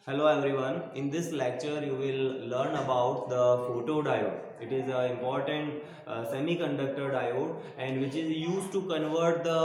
Hello everyone. In this lecture, you will learn about the photodiode. It is an important semiconductor diode, and which is used to convert the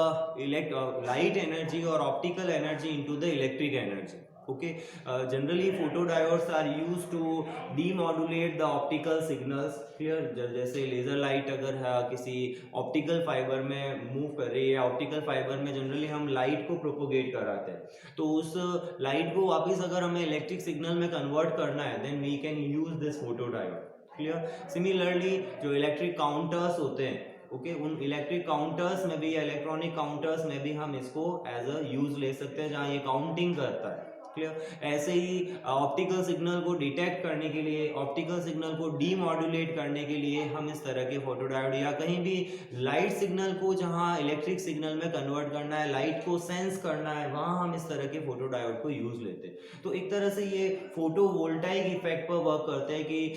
light energy or optical energy into the electric energy. Okay. Generally, photodiodes are used to demodulate the optical signals. Here, जैसे laser light अगर किसी optical fibre में move कर रही है, optical fibre में generally हम light को प्रोपोगेट कराते हैं, तो उस लाइट को वापस अगर हमें इलेक्ट्रिक सिग्नल में कन्वर्ट करना है, then we can use this photodiode. Clear. Similarly जो इलेक्ट्रिक काउंटर्स होते हैं, ओके, उन इलेक्ट्रिक काउंटर्स में भी, इलेक्ट्रॉनिक काउंटर्स में भी हम इसको एज अ यूज ले सकते हैं, जहाँ ये काउंटिंग करता है. क्लियर. ऐसे ही ऑप्टिकल सिग्नल को डिटेक्ट करने के लिए, ऑप्टिकल सिग्नल को डीमॉड्यूलेट करने के लिए हम इस तरह के फोटोडायोड, या कहीं भी लाइट सिग्नल को जहां इलेक्ट्रिक सिग्नल में कन्वर्ट करना है, लाइट को सेंस करना है, वहां हम इस तरह के फोटोडायोड को यूज लेते हैं. तो एक तरह से ये फोटो वोल्टाइक इफेक्ट पर वर्क करते हैं कि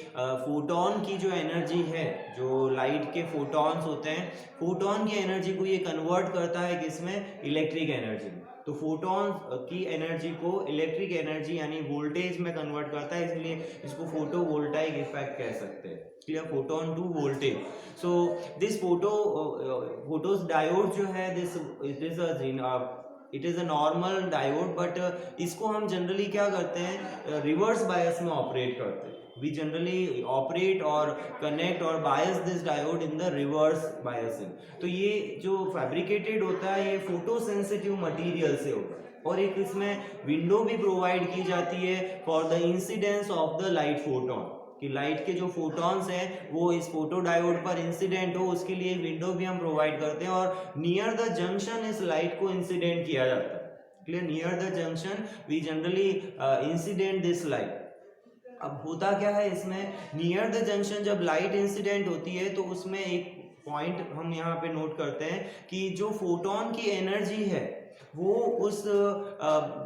फोटोन की जो एनर्जी है, जो लाइट के फोटॉन्स होते हैं, फोटोन की एनर्जी को ये कन्वर्ट करता है किसमें, इलेक्ट्रिक एनर्जी में. तो फोटॉन की एनर्जी को इलेक्ट्रिक एनर्जी यानी वोल्टेज में कन्वर्ट करता है, इसलिए इसको फोटो वोल्टाइक इफेक्ट कह सकते हैं. Clear. Photon to voltage. So this photos diode जो है, this it is a normal diode, but इसको हम जनरली क्या करते हैं, रिवर्स बायस में ऑपरेट करते हैं. we generally operate or connect or bias this diode in the reverse biasing. तो ये जो फैब्रिकेटेड होता है, ये फोटो सेंसिटिव मटेरियल से होता है, और एक इसमें विंडो भी प्रोवाइड की जाती है for the incidence of the light photon, कि लाइट के जो फोटॉन्स हैं वो इस फोटो डायोड पर इंसिडेंट हो, उसके लिए विंडो भी हम प्रोवाइड करते हैं, और नियर द जंक्शन इस लाइट को इंसिडेंट किया जाता है. Clear. Near the junction we generally incident this light. अब होता क्या है इसमें, नियर द जंक्शन जब लाइट इंसिडेंट होती है, तो उसमें एक पॉइंट हम यहाँ पे नोट करते हैं कि जो फोटोन की एनर्जी है, वो उस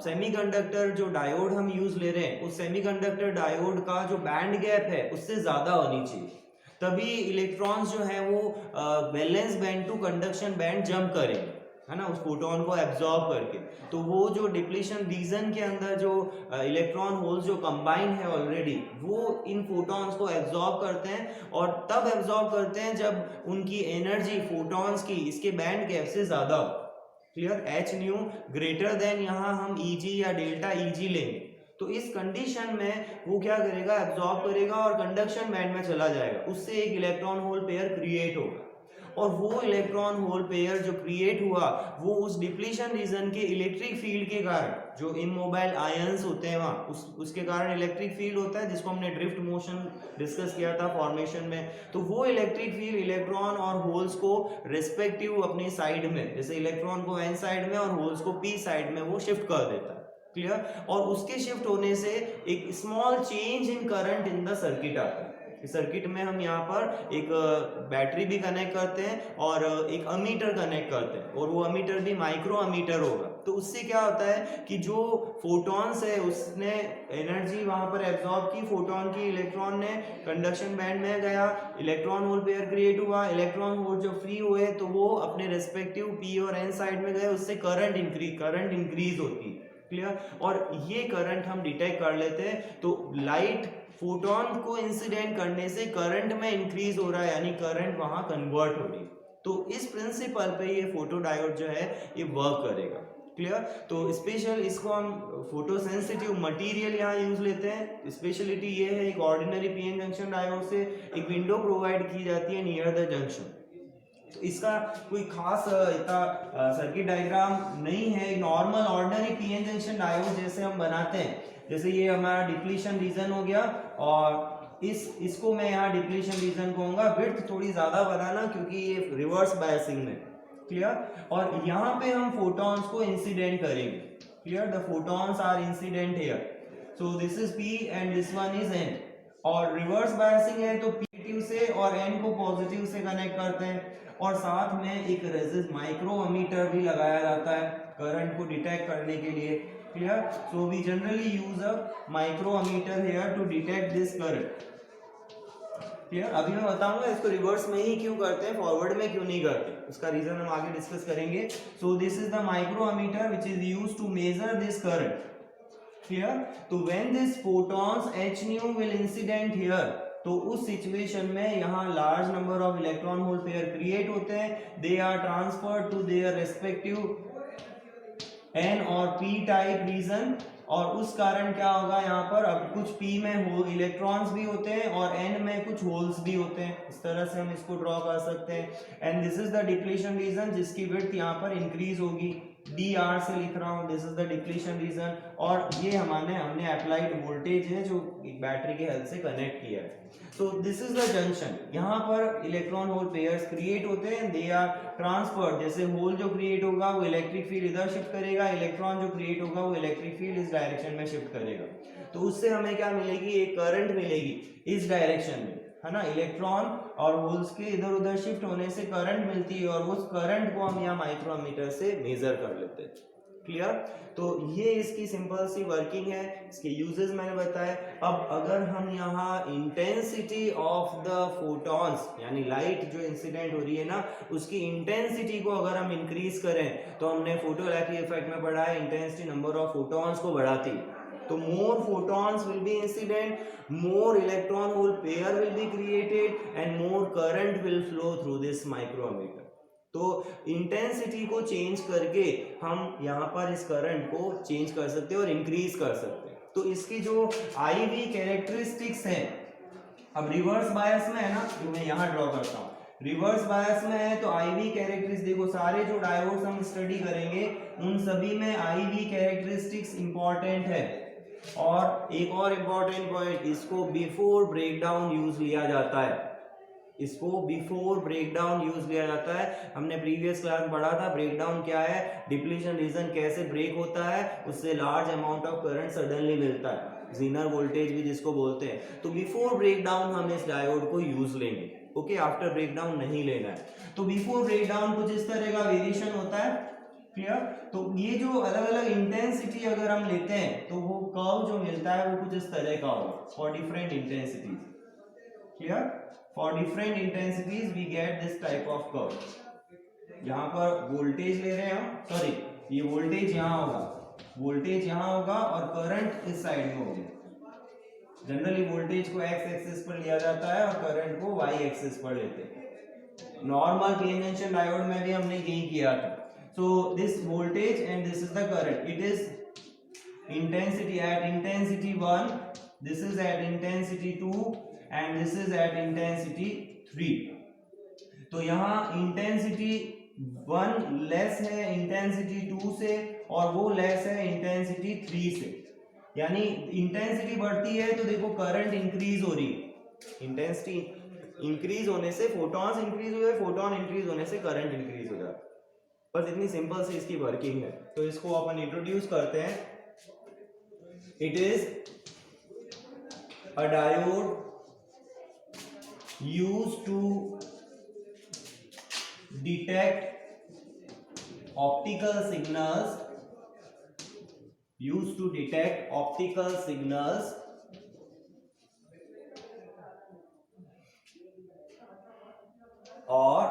सेमीकंडक्टर जो डायोड हम यूज ले रहे हैं, उस सेमीकंडक्टर डायोड का जो बैंड गैप है उससे ज्यादा होनी चाहिए. तभी इलेक्ट्रॉन्स जो है वो valence band to conduction band jump करेंगे, है ना, उस फोटोन को एब्जॉर्ब करके. तो वो जो डिप्लीशन रीजन के अंदर जो इलेक्ट्रॉन होल्स जो कंबाइन है ऑलरेडी, वो इन फोटॉन्स को एब्जॉर्ब करते हैं, और तब एब्जॉर्ब करते हैं जब उनकी एनर्जी फोटॉन्स की इसके बैंड गैप से ज्यादा हो. Clear. H new greater than, यहाँ हम Eg या डेल्टा Eg लेंगे, तो इस कंडीशन में वो क्या करेगा, एब्जॉर्ब करेगा और कंडक्शन बैंड में चला जाएगा. उससे एक इलेक्ट्रॉन होल पेयर क्रिएट होगा, और वो इलेक्ट्रॉन होल पेयर जो क्रिएट हुआ, वो उस डिप्लीशन रीजन के इलेक्ट्रिक फील्ड के कारण, जो इमोबाइल आयंस होते हैं वहाँ, उसके कारण इलेक्ट्रिक फील्ड होता है, जिसको हमने ड्रिफ्ट मोशन डिस्कस किया था फॉर्मेशन में. तो वो इलेक्ट्रिक फील्ड इलेक्ट्रॉन और होल्स को रेस्पेक्टिव अपनी साइड में, जैसे इलेक्ट्रॉन को एन साइड में और होल्स को पी साइड में, वो शिफ्ट कर देता है. क्लियर. और उसके शिफ्ट होने से एक small change in current in the circuit आता है. सर्किट में हम यहाँ पर एक बैटरी भी कनेक्ट करते हैं और एक अमीटर कनेक्ट करते हैं, और वो अमीटर भी माइक्रो अमीटर होगा. तो उससे क्या होता है कि जो फोटॉन्स है उसने एनर्जी वहां पर एब्जॉर्ब की, फोटॉन की, इलेक्ट्रॉन ने कंडक्शन बैंड में गया, इलेक्ट्रॉन होल पेयर क्रिएट हुआ, इलेक्ट्रॉन होल जो फ्री हुए तो वो अपने रेस्पेक्टिव पी और एन साइड में गए, उससे करंट इंक्रीज होती है. क्लियर. और ये करंट हम डिटेक्ट कर लेते हैं. तो लाइट फोटोन को इंसिडेंट करने से करंट में इंक्रीज हो रहा है, यानी करंट वहां कन्वर्ट हो रही है. तो इस प्रिंसिपल पे ये फोटो डायोड जो है ये वर्क करेगा. क्लियर. तो स्पेशल इसको हम फोटो सेंसिटिव मटेरियल यहाँ यूज लेते हैं. स्पेशलिटी ये है, एक ऑर्डिनरी पीएन जंक्शन डायोड से एक विंडो प्रोवाइड की जाती है नियर द जंक्शन. तो इसका कोई खास इतना सर्किट डायग्राम नहीं है. Normal ordinary PN junction diode जैसे हम बनाते हैं, जैसे ये हमारा डिप्लीशन रीजन हो गया, और इसको मैं यहाँ डिप्लीशन रीजन कहूंगा. विड्थ थोड़ी ज्यादा बनाना क्योंकि ये रिवर्स बायसिंग में. क्लियर. और यहाँ पे हम फोटॉन्स को इंसिडेंट करेंगे. Clear. The photons are incident here. So this is P and this one is N. और रिवर्स बायसिंग है तो पी से और एन को पॉजिटिव से कनेक्ट करते हैं, और साथ में एक रेजिस्ट माइक्रोमीटर भी लगाया जाता है करंट को डिटेक्ट करने के लिए. Clear. So we generally use a micrometer here to detect this current. Clear. अभी मैं बताऊंगा इसको रिवर्स में ही क्यों करते हैं, फॉरवर्ड में क्यों नहीं करते, उसका रीजन हम आगे डिस्कस करेंगे. So this is the micrometer which is used to measure this current. Clear? तो when this photons h nu will incident here, तो उस सिचुएशन में यहाँ large number of electron hole pair create होते हैं, they are transferred to their respective n और p type region, और उस कारण क्या होगा यहाँ पर, अब कुछ p में हो इलेक्ट्रॉन्स भी होते हैं और n में कुछ होल्स भी होते हैं, इस तरह से हम इसको ड्रॉ कर सकते हैं। And this is the depletion region जिसकी विड्थ यहाँ पर इंक्रीज होगी, dr से लिख रहा हूँ, this is the depletion region. और ये हमने अप्लाइड वोल्टेज है जो एक बैटरी के हेल्प से कनेक्ट किया है। तो दिस इज द जंक्शन, यहाँ पर इलेक्ट्रॉन होल पेयर्स क्रिएट होते हैं, दे आर ट्रांसफर्ड, जैसे होल जो क्रिएट होगा वो इलेक्ट्रिक फील्ड इधर शिफ्ट करेगा, इलेक्ट्रॉन जो क्रिएट होगा वो इलेक्ट्रिक फील्ड इस डायरेक्शन में शिफ्ट करेगा। तो उससे हमें क्या मिलेगी, एक करंट मिलेगी इस डायरेक्शन में, है ना। इलेक्ट्रॉन और होल्स के इधर उधर शिफ्ट होने से करंट मिलती है, और उस करंट को हम यहाँ माइक्रोमीटर से मेजर कर लेते हैं। क्लियर? तो ये इसकी सिंपल सी वर्किंग है, इसके यूजेस मैंने बताए। अब अगर हम यहाँ इंटेंसिटी ऑफ द फोटॉन्स, यानी लाइट जो इंसिडेंट हो रही है ना, उसकी इंटेंसिटी को अगर हम इंक्रीज करें, तो हमने फोटोइलेक्ट्रिक इफेक्ट में पढ़ा है इंटेंसिटी नंबर ऑफ फोटॉन्स को बढ़ाती है। तो मोर photons will be incident, more electron hole pair will be created and more current will flow through this micrometer। तो इंटेंसिटी को चेंज करके हम यहाँ पर इस करंट को चेंज कर सकते हैं और इंक्रीज कर सकते हैं। तो इसकी जो IV कैरेक्टरिस्टिक्स है, अब रिवर्स बायस में है ना, जो मैं यहाँ ड्रॉ करता हूँ, रिवर्स बायस में है तो IV कैरेक्टरिस्टिक्स देखो, सारे जो डायोड्स हम स्टडी करेंगे उन सभी में IV कैरेक्टरिस्टिक्स इंपॉर्टेंट है। और एक और इम्पॉर्टेंट पॉइंट, इसको बिफोर ब्रेकडाउन यूज लिया जाता है, इसको बिफोर ब्रेकडाउन यूज लिया जाता है। हमने प्रीवियस क्लास में पढ़ा था ब्रेकडाउन क्या है, डिप्लीशन रीजन कैसे ब्रेक होता है, उससे large amount of current suddenly मिलता है, जीनर वोल्टेज भी जिसको बोलते हैं। तो बिफोर ब्रेकडाउन हम इस डायोड को यूज लेंगे, ओके, आफ्टर ब्रेकडाउन नहीं लेना है। तो बिफोर ब्रेकडाउन कुछ इस तरह का वेरिएशन होता है। क्लियर? तो ये जो अलग अलग इंटेंसिटी अगर हम लेते हैं तो वो कर्व जो मिलता है वो कुछ इस तरह का होगा for different intensities. Clear? For different intensities we get this type of curve. यहाँ पर वोल्टेज ले रहे हैं हम, सॉरी ये वोल्टेज यहाँ होगा, वोल्टेज यहाँ होगा और करंट इस साइड में होगी। जनरली वोल्टेज को एक्स एक्सिस पर लिया जाता है और करंट को वाई एक्सिस पर लेते हैं। नॉर्मल पीएन जंक्शन डायोड में भी हमने यही किया था। So this voltage and this is the current. It is intensity at intensity 1. This is at intensity 2 and this is at intensity 3. तो यहाँ intensity 1 लेस है intensity 2 से और वो लेस है intensity 3 से। यानी intensity बढ़ती है तो देखो करंट इंक्रीज हो रही है। intensity इंक्रीज होने से फोटॉन्स इंक्रीज हुए, फोटॉन इंक्रीज होने से करंट इंक्रीज हो जाता है। बस इतनी सिंपल सी इसकी वर्किंग है। तो इसको अपन इंट्रोड्यूस करते हैं। It is a diode used to detect optical signals, used to detect optical signals और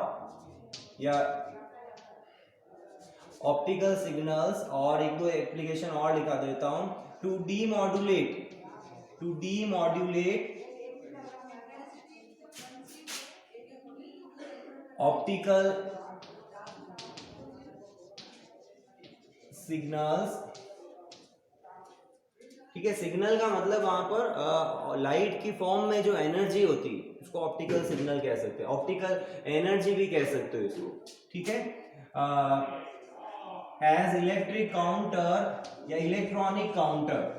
या ऑप्टिकल सिग्नल्स, और एक दो एप्लीकेशन और लिखा देता हूं, टू डीमॉड्यूलेट ऑप्टिकल सिग्नल्स। ठीक है, सिग्नल का मतलब वहां पर लाइट की फॉर्म में जो एनर्जी होती है उसको ऑप्टिकल सिग्नल कह सकते हैं, ऑप्टिकल एनर्जी भी कह सकते हो इसको। ठीक है, एज इलेक्ट्रिक काउंटर या electronic counter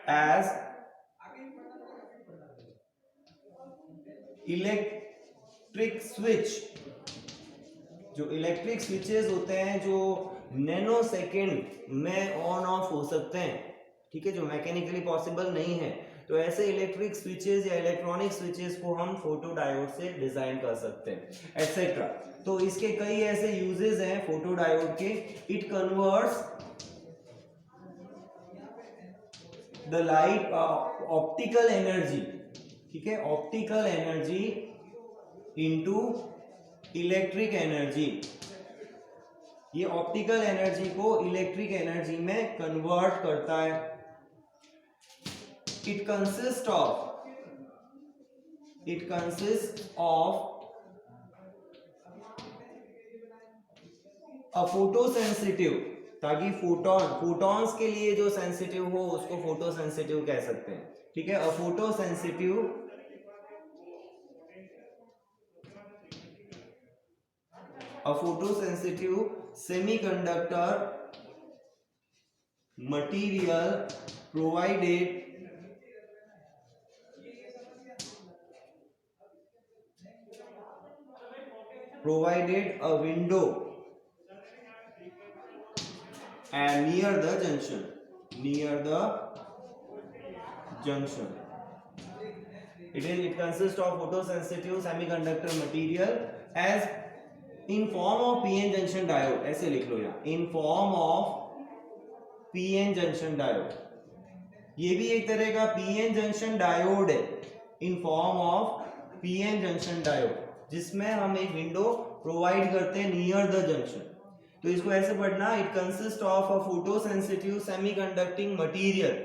as electric switch. जो इलेक्ट्रिक स्विचेस होते हैं जो नैनो सेकेंड में ऑन ऑफ हो सकते हैं, ठीक है, जो मैकेनिकली पॉसिबल नहीं है, तो ऐसे इलेक्ट्रिक स्विचेस या इलेक्ट्रॉनिक स्विचेस को हम फोटो डायोड से डिजाइन कर सकते हैं एटसेट्रा। तो इसके कई ऐसे यूजेस हैं फोटो डायोड के। It converts the light optical energy, ठीक है, optical energy into electric energy. ये ऑप्टिकल एनर्जी को इलेक्ट्रिक एनर्जी में कन्वर्ट करता है। It consist of a photosensitive, ताकि फोटॉन्स के लिए जो सेंसिटिव हो उसको फोटोसेंसिटिव कह सकते हैं, ठीक है। A photosensitive semiconductor material provided a window and near the junction it consists of photosensitive semiconductor material as in form of pn junction diode, ऐसे लिख लो यहाँ, in form of pn junction diode। ये भी एक तरह का pn junction diode है, in form of pn junction diode, जिसमें हम एक विंडो प्रोवाइड करते हैं नियर द जंक्शन। तो इसको ऐसे पढ़ना, it consist of a photosensitive semiconducting material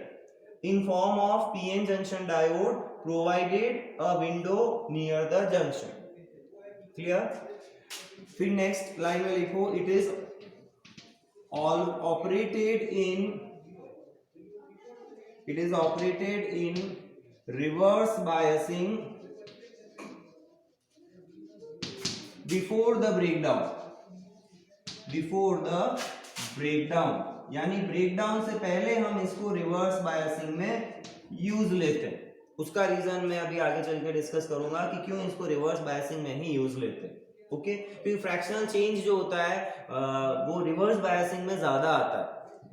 in form of PN junction diode provided a window near the junction. Clear? फिर नेक्स्ट लाइन में लिखो, it is all operated in reverse biasing before the breakdown, यानी breakdown से पहले हम इसको reverse biasing में use लेते हैं। उसका रीजन मैं अभी आगे चल के डिस्कस करूंगा कि क्यों इसको रिवर्स बायसिंग में ही यूज लेते हैं। ओके, क्योंकि फ्रैक्शनल चेंज जो होता है वो रिवर्स बायसिंग में ज्यादा आता है।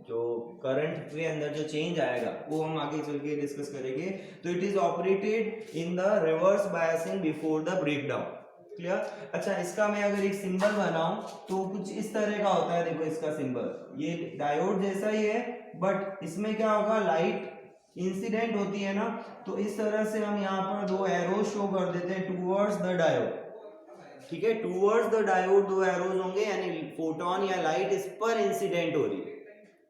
जो करंट के अंदर जो चेंज आएगा वो हम आगे चल के डिस्कस करेंगे। तो it is operated in the reverse biasing before the breakdown. Clear? अच्छा, इसका मैं अगर एक सिंबल बनाऊं तो कुछ इस तरह का होता है। देखो इसका सिंबल, ये डायोड जैसा ही है, बट इसमें क्या होगा, लाइट इंसिडेंट होती है ना, तो इस तरह से हम यहाँ पर दो एरोज शो कर देते हैं टूवर्ड्स द डायोड। ठीक है, टूवर्ड्स द डायोड दो एरोज होंगे, यानी फोटोन या लाइट इस पर इंसिडेंट हो रही है।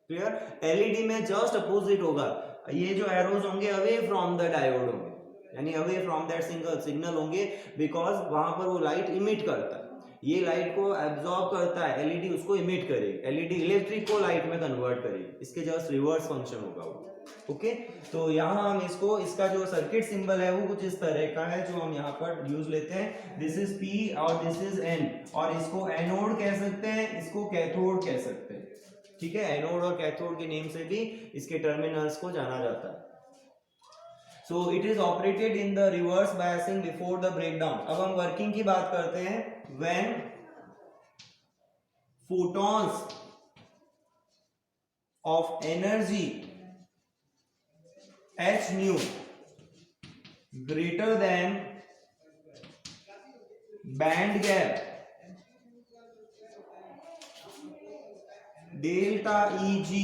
क्लियर? एलईडी में जस्ट अपोजिट होगा, ये जो एरोज होंगे अवे फ्रॉम द डायोड होंगे, यानी अवे फ्रॉम दैट सिग्नल होंगे, बिकॉज वहां पर वो लाइट इमिट करता है। ये लाइट को एब्जॉर्ब करता है, एलईडी उसको इमिट करेगी, एलईडी इलेक्ट्रिक को लाइट में कन्वर्ट करेगी, इसके जस्ट रिवर्स फंक्शन होगा वो। ओके, तो यहाँ हम इसका जो सर्किट सिंबल है वो कुछ इस तरह का है, जो हम यहाँ पर यूज लेते हैं। दिस इज पी और दिस इज एन, और इसको एनोड कह सकते हैं, इसको कैथोड कह सकते हैं। ठीक है, एनोड और कैथोड के नेम से भी इसके टर्मिनल्स को जाना जाता है। So it is operated in the reverse biasing before the breakdown। अब हम वर्किंग की बात करते हैं। When photons of energy h nu greater than band gap delta Eg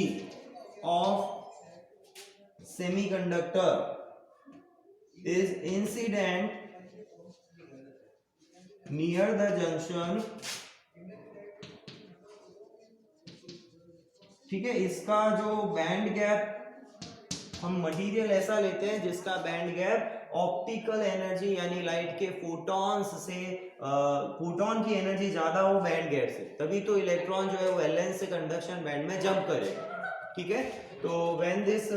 of semiconductor is incident near the junction। ठीक है, इसका जो बैंड गैप, हम मटेरियल ऐसा लेते हैं जिसका बैंड गैप ऑप्टिकल एनर्जी यानी लाइट के फोटॉन्स से, फोटॉन की एनर्जी ज्यादा हो बैंड गैप से, तभी तो इलेक्ट्रॉन जो है वो वैलेंस से कंडक्शन बैंड में जंप करेगा। ठीक है, तो when this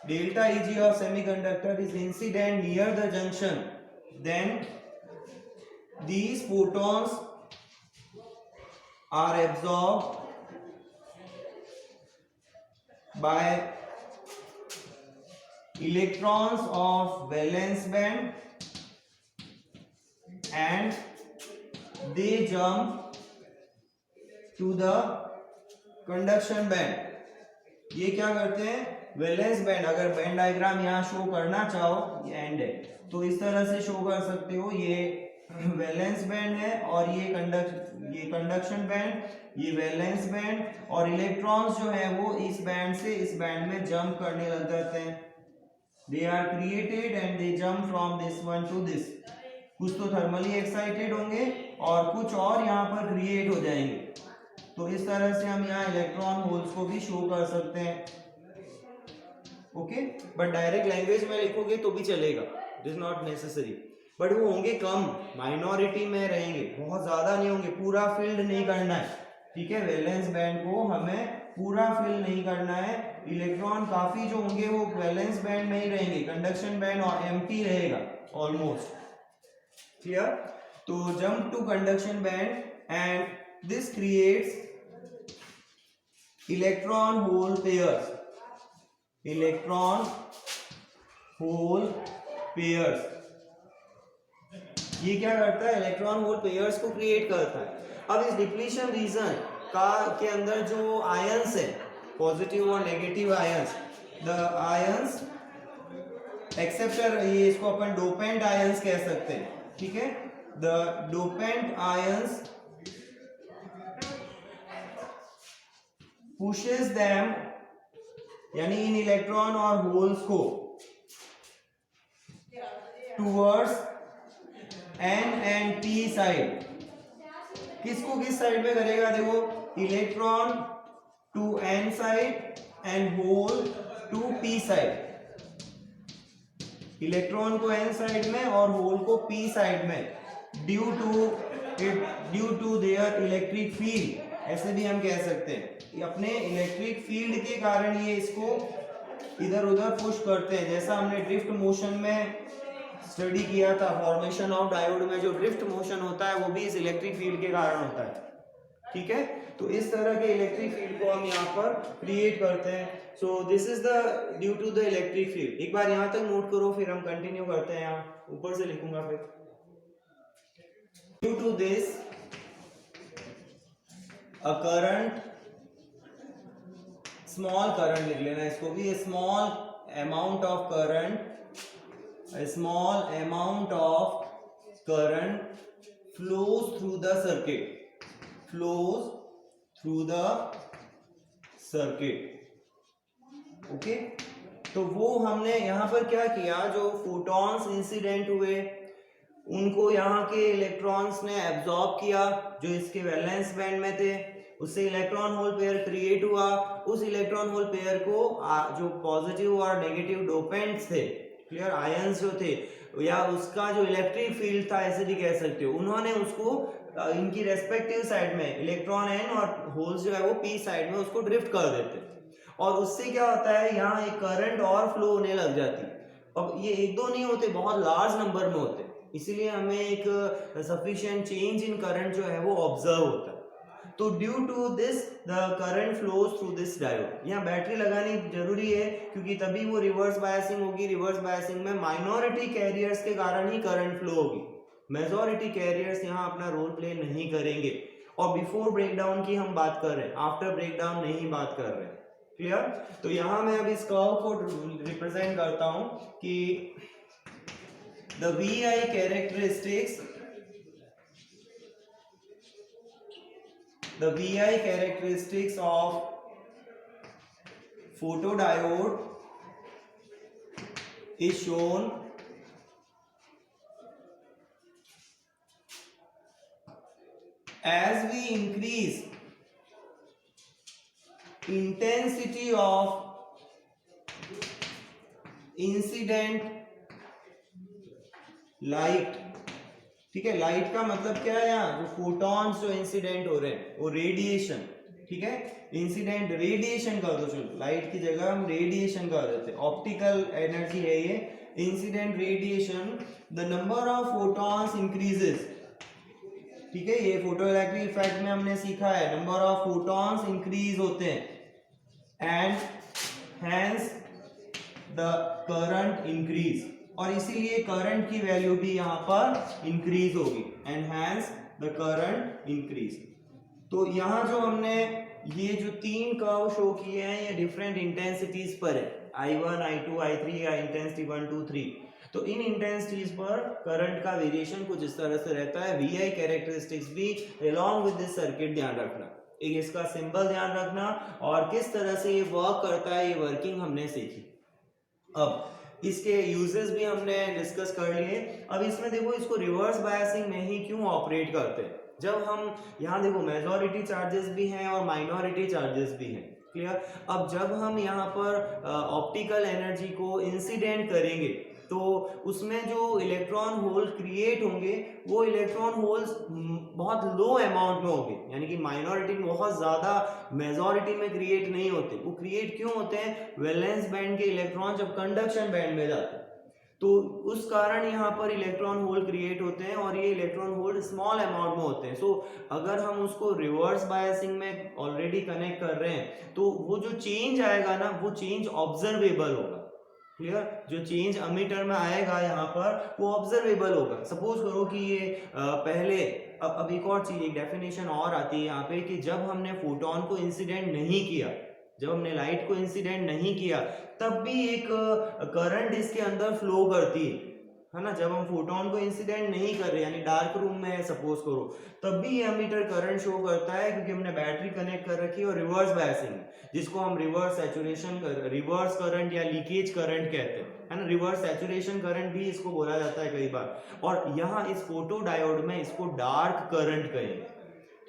delta Eg of semiconductor is incident near the junction, then these photons are absorbed by electrons of valence band and they jump to the conduction band। ये क्या करते हैं, valence band, अगर band diagram यहाँ show करना चाहो, ये and है तो इस तरह से शो कर सकते हो। ये वैलेंस बैंड है और ये कंडक्शन बैंड, ये वैलेंस बैंड, और इलेक्ट्रॉन्स जो है वो इस बैंड से इस बैंड में जंप करने लग जाते हैं। They are created and they jump from this one to this. कुछ तो थर्मली एक्साइटेड होंगे और कुछ और यहाँ पर क्रिएट हो जाएंगे। तो इस तरह से हम यहाँ इलेक्ट्रॉन होल्स को भी शो कर सकते हैं। ओके, बट डायरेक्ट लैंग्वेज में लिखोगे तो भी चलेगा, it is not necessary, but वो होंगे कम, माइनॉरिटी में रहेंगे, बहुत ज्यादा नहीं होंगे, पूरा फील्ड नहीं करना है, ठीक है। वैलेंस बैंड को हमें पूरा फिल नहीं करना है, इलेक्ट्रॉन काफी जो होंगे वो वैलेंस बैंड में ही रहेंगे, कंडक्शन बैंड और एम्प्टी रहेगा ऑलमोस्ट, क्लियर। तो jump to conduction band and this creates electron hole pairs, electron hole pairs. ये क्या करता है, इलेक्ट्रॉन होल पेयर्स को क्रिएट करता है। अब इस डिप्लीशन रीजन का के अंदर जो आयंस है, पॉजिटिव और negative ions, the ions acceptor, ये इसको अपन डोपेंट आयंस कह सकते हैं, ठीक है। The dopant ions pushes them, यानी इन इलेक्ट्रॉन और होल्स को towards N and P side. किसको किस साइड में करेगा, देखो, electron to N side and hole to P side. Electron को एन साइड में और होल को पी साइड में, due to their electric field, ऐसे भी हम कह सकते हैं। अपने इलेक्ट्रिक फील्ड के कारण ये इसको इधर उधर पुश करते हैं, जैसा हमने ड्रिफ्ट मोशन में स्टडी किया था, फॉर्मेशन ऑफ डायोड में जो ड्रिफ्ट मोशन होता है वो भी इस इलेक्ट्रिक फील्ड के कारण होता है, ठीक है। तो इस तरह के इलेक्ट्रिक फील्ड को हम यहाँ पर क्रिएट करते हैं। So this is the due to the electric field. एक बार यहाँ तक नोट करो, फिर हम कंटिन्यू करते हैं, यहाँ ऊपर से लिखूंगा फिर। Due to this a current, small current लिख लेना इसको भी, small amount of current, a small amount of current flows through the circuit, flows through the circuit, okay। तो वो हमने यहाँ पर क्या किया, जो फोटॉन्स इंसिडेंट हुए उनको यहाँ के इलेक्ट्रॉन्स ने एब्जॉर्ब किया, जो इसके वैलेंस बैंड में थे, उससे इलेक्ट्रॉन होल पेयर क्रिएट हुआ। उस इलेक्ट्रॉन होल पेयर को जो पॉजिटिव और नेगेटिव डोपेंट्स थे, क्लियर, आयंस जो थे, या उसका जो इलेक्ट्रिक फील्ड था, ऐसे भी कह सकते हो, उन्होंने उसको इनकी रेस्पेक्टिव साइड में, इलेक्ट्रॉन एन और होल्स जो है वो पी साइड में, उसको ड्रिफ्ट कर देते, और उससे क्या होता है, यहाँ एक करंट और फ्लो होने लग जाती। अब ये एक दो नहीं होते, बहुत लार्ज नंबर में होते, इसीलिए हमें एक सफिशिएंट चेंज इन करंट जो है वो ऑब्जर्व होता है। तो due to this the current flows through this diode. यहाँ बैटरी लगानी जरूरी है, क्योंकि तभी वो रिवर्स बायसिंग होगी। रिवर्स बायसिंग में माइनॉरिटी कैरियर्स के कारण ही करंट फ्लो होगी, मेजॉरिटी कैरियर्स यहाँ अपना रोल प्ले नहीं करेंगे। और बिफोर ब्रेकडाउन की हम बात कर रहे हैं, आफ्टर ब्रेकडाउन नहीं बात कर रहे हैं, क्लियर। तो यहाँ मैं अब इस कर्व को रिप्रेजेंट करता हूँ कि the VI characteristics, the VI characteristics of photodiode is shown as we increase intensity of incident light, ठीक है। लाइट का मतलब क्या है, यहाँ जो फोटॉन्स जो इंसिडेंट हो रहे हैं वो रेडिएशन, ठीक है, इंसिडेंट रेडिएशन कर दो, चलो लाइट की जगह हम रेडिएशन कर देते हैं, ऑप्टिकल एनर्जी है ये, incident radiation, the number of photons increases, ठीक है। ये फोटोइलेक्ट्रिक इफेक्ट में हमने सीखा है, नंबर ऑफ फोटॉन्स इंक्रीज होते हैं and hence the current increase, और इसीलिए करंट की वैल्यू भी यहाँ पर इंक्रीज होगी, and hence the current increase. तो यहाँ जो हमने ये जो तीन कर्व शो किए हैं, ये डिफरेंट इंटेंसिटीज पर है, I1, I2, I3 या इंटेंसिटी 1, 2, 3। तो इन इंटेंसिटीज पर करंट का वेरिएशन कुछ इस तरह से रहता है। VI कैरेक्टरिस्टिक्स भी अलॉन्ग विद दिस सर्किट ध्यान रखना, एक इसका सिंबल ध्यान रखना, और किस तरह से ये वर्क करता है, ये वर्किंग हमने सीखी। अब इसके यूजेस भी हमने डिस्कस कर लिए। अब इसमें देखो इसको रिवर्स बायसिंग में ही क्यों ऑपरेट करते हैं। जब हम यहाँ देखो मेजॉरिटी चार्जेस भी हैं और माइनॉरिटी चार्जेस भी हैं, क्लियर। अब जब हम यहाँ पर ऑप्टिकल एनर्जी को इंसिडेंट करेंगे तो उसमें जो इलेक्ट्रॉन होल क्रिएट होंगे वो इलेक्ट्रॉन होल्स बहुत लो अमाउंट में होंगे, यानी कि माइनॉरिटी में बहुत ज्यादा मेजॉरिटी में क्रिएट नहीं होते। वो क्रिएट क्यों होते हैं, वैलेंस बैंड के इलेक्ट्रॉन जब कंडक्शन बैंड में जाते हैं तो उस कारण यहाँ पर इलेक्ट्रॉन होल क्रिएट होते हैं और ये इलेक्ट्रॉन होल स्मॉल अमाउंट में होते हैं। सो अगर हम उसको रिवर्स बायसिंग में ऑलरेडी कनेक्ट कर रहे हैं तो वो जो चेंज आएगा ना वो चेंज ऑब्जर्वेबल होगा, क्लियर। जो चेंज अमीटर में आएगा यहाँ पर वो ऑब्जर्वेबल होगा। सपोज करो कि ये पहले अब एक और चीज, एक डेफिनेशन और आती है यहाँ पे कि जब हमने फोटोन को इंसिडेंट नहीं किया, जब हमने लाइट को इंसिडेंट नहीं किया तब भी एक करंट इसके अंदर फ्लो करती है ना। जब हम फोटोन को इंसिडेंट नहीं कर रहे यानी डार्क रूम में है सपोज करो, तब भी ये एमीटर करंट शो करता है क्योंकि हमने बैटरी कनेक्ट कर रखी है और रिवर्स बायसिंग जिसको हम रिवर्स सैचुरेशन रिवर्स करंट या लीकेज करंट कहते हैं, है ना। रिवर्स सैचुरेशन करंट भी इसको बोला जाता है कई बार। और यहाँ इस फोटो डायोड में इसको डार्क करंट कहेंगे,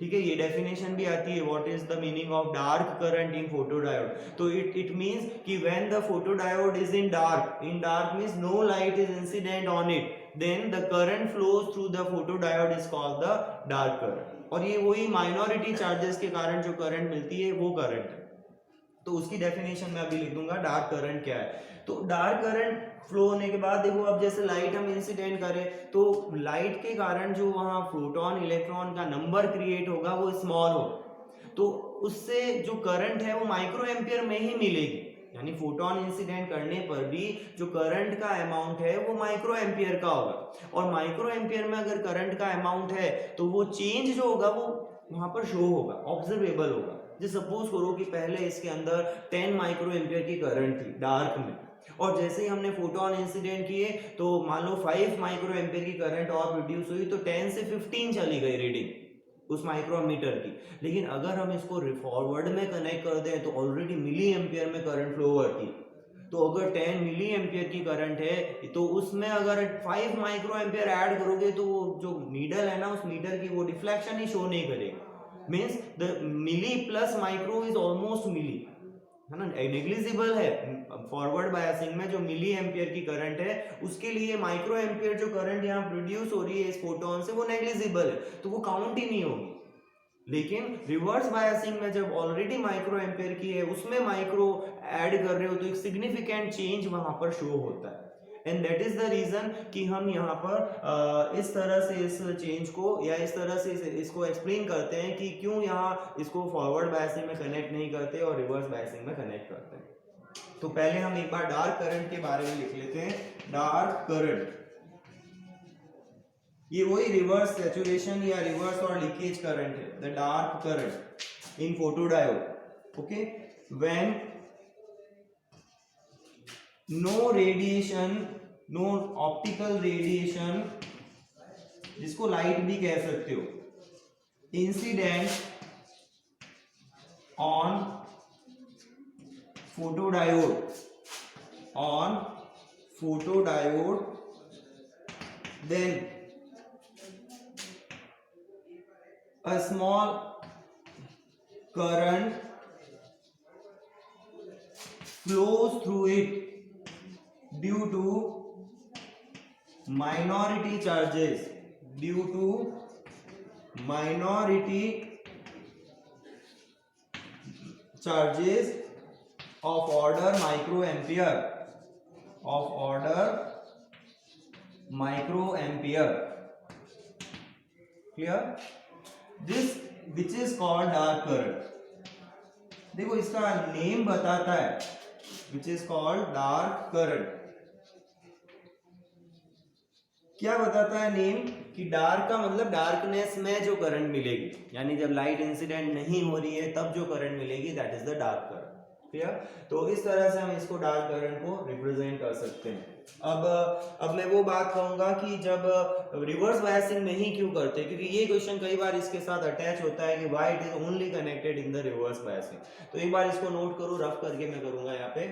ठीक है। ये डेफिनेशन भी आती है, what is the meaning of dark current in photodiode. तो इट मींस कि when the photodiode is in dark means no light is incident on it, then the current flows through the photodiode is called the dark current. और ये वही minority charges के कारण जो current मिलती है वो करंट है। तो उसकी डेफिनेशन में अभी लिख दूंगा डार्क करंट क्या है। तो डार्क करंट फ्लो होने के बाद देखो अब जैसे लाइट हम इंसिडेंट करें तो लाइट के कारण जो वहां प्रोटॉन इलेक्ट्रॉन का नंबर क्रिएट होगा वो स्मॉल हो, तो उससे जो करंट है वो माइक्रो एम्पियर में ही मिलेगी। यानी फोटोन इंसिडेंट करने पर भी जो करंट का अमाउंट है वो माइक्रो एम्पियर का होगा। और माइक्रो एम्पियर में अगर करंट का अमाउंट है तो वो चेंज जो होगा वो वहां पर शो होगा, ऑब्जर्वेबल होगा। जैसे सपोज करो कि पहले इसके अंदर 10 माइक्रो एम्पियर की करंट थी डार्क में, और जैसे ही हमने फोटोन इंसिडेंट किए तो मान लो 5 माइक्रो एम्पियर की करंट और प्रोड्यूस हुई तो 10 से 15 चली गई रीडिंग उस माइक्रोमीटर की। लेकिन अगर हम इसको फॉरवर्ड में कनेक्ट कर दें तो ऑलरेडी मिली एम्पियर में करंट फ्लो करती, तो अगर 10 मिली एम्पियर की करंट है तो उसमें अगर 5 माइक्रो एम्पियर ऐड करोगे तो जो नीडल है ना उस मीटर की वो डिफ्लेक्शन ही शो नहीं करेगी। Means the milli plus micro is almost milli, है ना, नेग्लिजिबल है। फॉरवर्ड बायसिंग में जो मिली एम्पियर की करंट है उसके लिए माइक्रो एम्पियर जो करंट यहाँ प्रोड्यूस हो रही है इस फोटोन से वो नेग्लिजिबल है, तो वो काउंट ही नहीं होगी। लेकिन रिवर्स बायसिंग में जब ऑलरेडी माइक्रो एम्पियर की है उसमें माइक्रो ऐड कर रहे हो तो एक सिग्निफिकेंट चेंज वहां पर शो होता है। And that is the reason कि हम यहाँ पर इस तरह से इस चेंज को या इस तरह से इसको एक्सप्लेन करते हैं कि क्यों यहाँ इसको फॉरवर्ड बायसिंग में कनेक्ट नहीं करते और रिवर्स बायसिंग में कनेक्ट करते हैं। तो पहले हम एक बार डार्क करंट के बारे में लिख लेते हैं। डार्क करंट ये वही रिवर्स सैचुरेशन या रिवर्स और लीकेज करंट है, the dark current in photodiode. Okay, when no radiation, no optical radiation जिसको लाइट भी कह सकते हो, incident on photodiode, on photodiode, then a small current flows through it due to minority charges, due to minority charges of order microampere, of order microampere, clear? This which is called dark current. देखो इसका name बताता है which is called dark current। क्या बताता है name कि dark का मतलब डार्कनेस में जो करंट मिलेगी, यानी जब लाइट इंसिडेंट नहीं हो रही है तब जो करंट मिलेगी that is the dark current. Clear? तो इस तरह से हम इसको डार्क करंट को रिप्रेजेंट कर सकते हैं। अब मैं वो बात कहूंगा कि जब रिवर्स बायसिंग नहीं क्यों करते, क्योंकि ये क्वेश्चन कई बार इसके साथ अटैच होता है कि why it is only connected in the reverse biasing. तो एक बार इसको नोट करो, रफ करके मैं करूंगा यहाँ पे।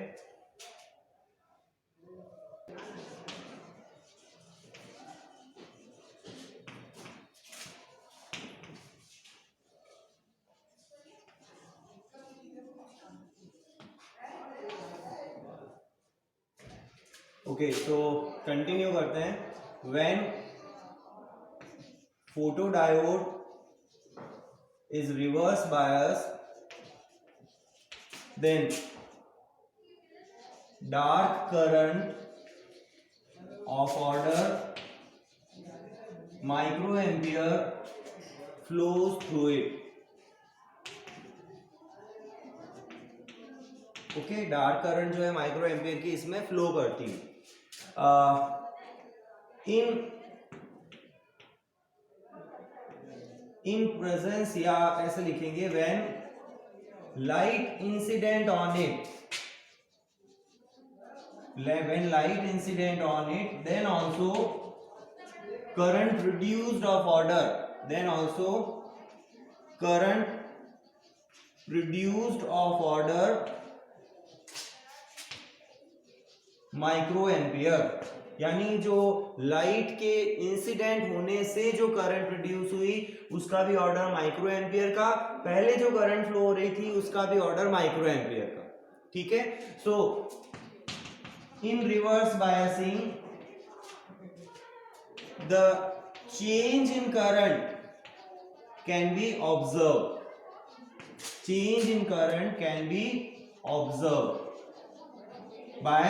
ओके, तो कंटिन्यू करते हैं. When photodiode is reverse bias, then dark current of order microampere flows through it. Okay, dark current जो है माइक्रो एम्पियर की इसमें फ्लो करती है. इन प्रेजेंस, या ऐसे लिखेंगे, when light incident on it, when light incident on it, then also current produced of order, then also current produced of order micro ampere. यानी जो लाइट के इंसिडेंट होने से जो करंट प्रोड्यूस हुई उसका भी ऑर्डर माइक्रो एम्पियर का, पहले जो करंट फ्लो हो रही थी उसका भी ऑर्डर माइक्रो एम्पियर का. ठीक है. सो in reverse biasing, the change in current can be observed. Change in current can be observed by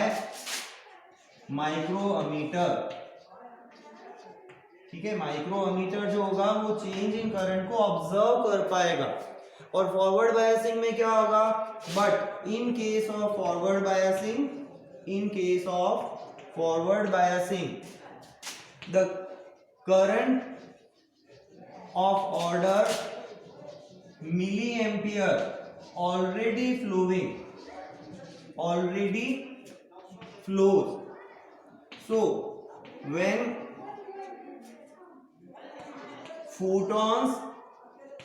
microammeter. ठीक है, माइक्रोमीटर जो होगा वो चेंज इन करंट को ऑब्जर्व कर पाएगा. और फॉरवर्ड बायसिंग में क्या होगा, but in case of forward biasing, in case of forward biasing, the current of order milliampere already flows. So when photons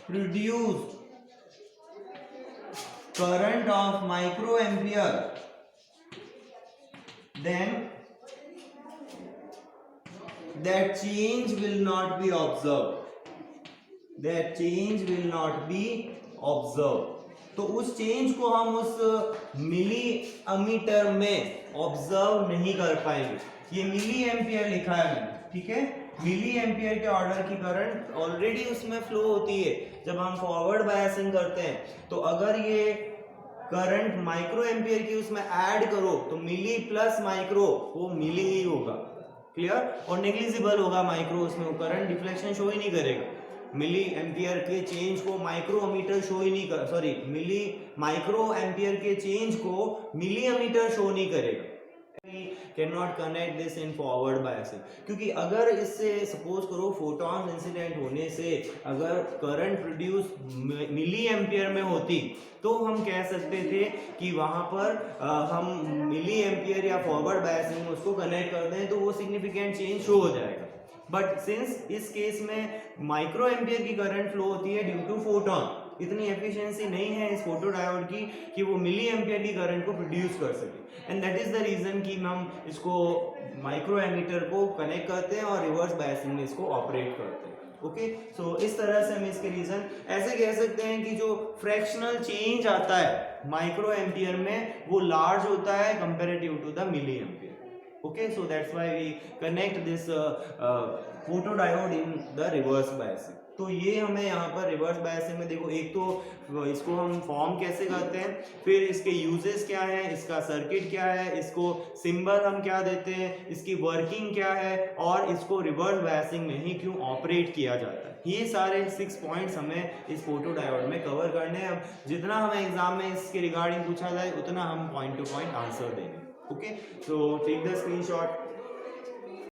produce current of microampere, then that change will not be observed. That change will not be observed. तो उस change को हम उस मिली ammeter में observe नहीं कर पाएंगे. ये मिली एम्पियर लिखा है मैंने. ठीक है, मिली एम्पियर के ऑर्डर की करंट ऑलरेडी उसमें फ्लो होती है जब हम फॉरवर्ड बायसिंग करते हैं. तो अगर ये करंट माइक्रो एम्पियर की उसमें ऐड करो तो मिली प्लस माइक्रो वो मिली ही होगा. क्लियर. और नेग्लिजिबल होगा माइक्रो, उसमें वो करंट डिफ्लेक्शन शो ही नहीं करेगा. मिली एम्पियर के चेंज को माइक्रोमीटर शो ही नहीं कर, सॉरी, मिली माइक्रो एम्पियर के चेंज को मिलीमीटर शो नहीं करेगा. Can not connect this in forward biasing, क्योंकि अगर इससे सपोज करो फोटॉन इंसिडेंट होने से अगर करंट प्रोड्यूस मिली एम्पियर में होती तो हम कह सकते थे कि वहां पर हम मिली एम्पियर या फॉरवर्ड बायसिंग में उसको कनेक्ट कर दें तो वो सिग्निफिकेंट चेंज शो हो जाएगा. बट सिंस इस केस में माइक्रो एम्पियर की करंट फ्लो होती है ड्यू टू फोटॉन, इतनी एफिशिएंसी नहीं है इस फोटो डायोड की कि वो मिली एम्पियर की करंट को प्रोड्यूस कर सके. And that is the reason कि हम इसको माइक्रो एमीटर को कनेक्ट करते हैं और रिवर्स बायसिंग में इसको ऑपरेट करते हैं. ओके, सो इस तरह से हम इसके रीजन ऐसे कह सकते हैं कि जो फ्रैक्शनल चेंज आता है माइक्रो एम्पियर में वो लार्ज होता है comparative to the milliampere. Okay, so that's why we connect this photodiode in the reverse biasing. तो ये हमें यहाँ पर रिवर्स बायसिंग में देखो, एक तो इसको हम फॉर्म कैसे करते हैं, फिर इसके यूजेस क्या है, इसका सर्किट क्या है, इसको सिंबल हम क्या देते हैं, इसकी वर्किंग क्या है और इसको रिवर्स बायसिंग में ही क्यों ऑपरेट किया जाता है. ये सारे 6 पॉइंट्स हमें इस फोटो डायोड में कवर करने हैं. अब जितना हमें एग्जाम में इसके रिगार्डिंग पूछा जाए उतना हम पॉइंट टू पॉइंट आंसर देंगे. Okay, so take the screenshot.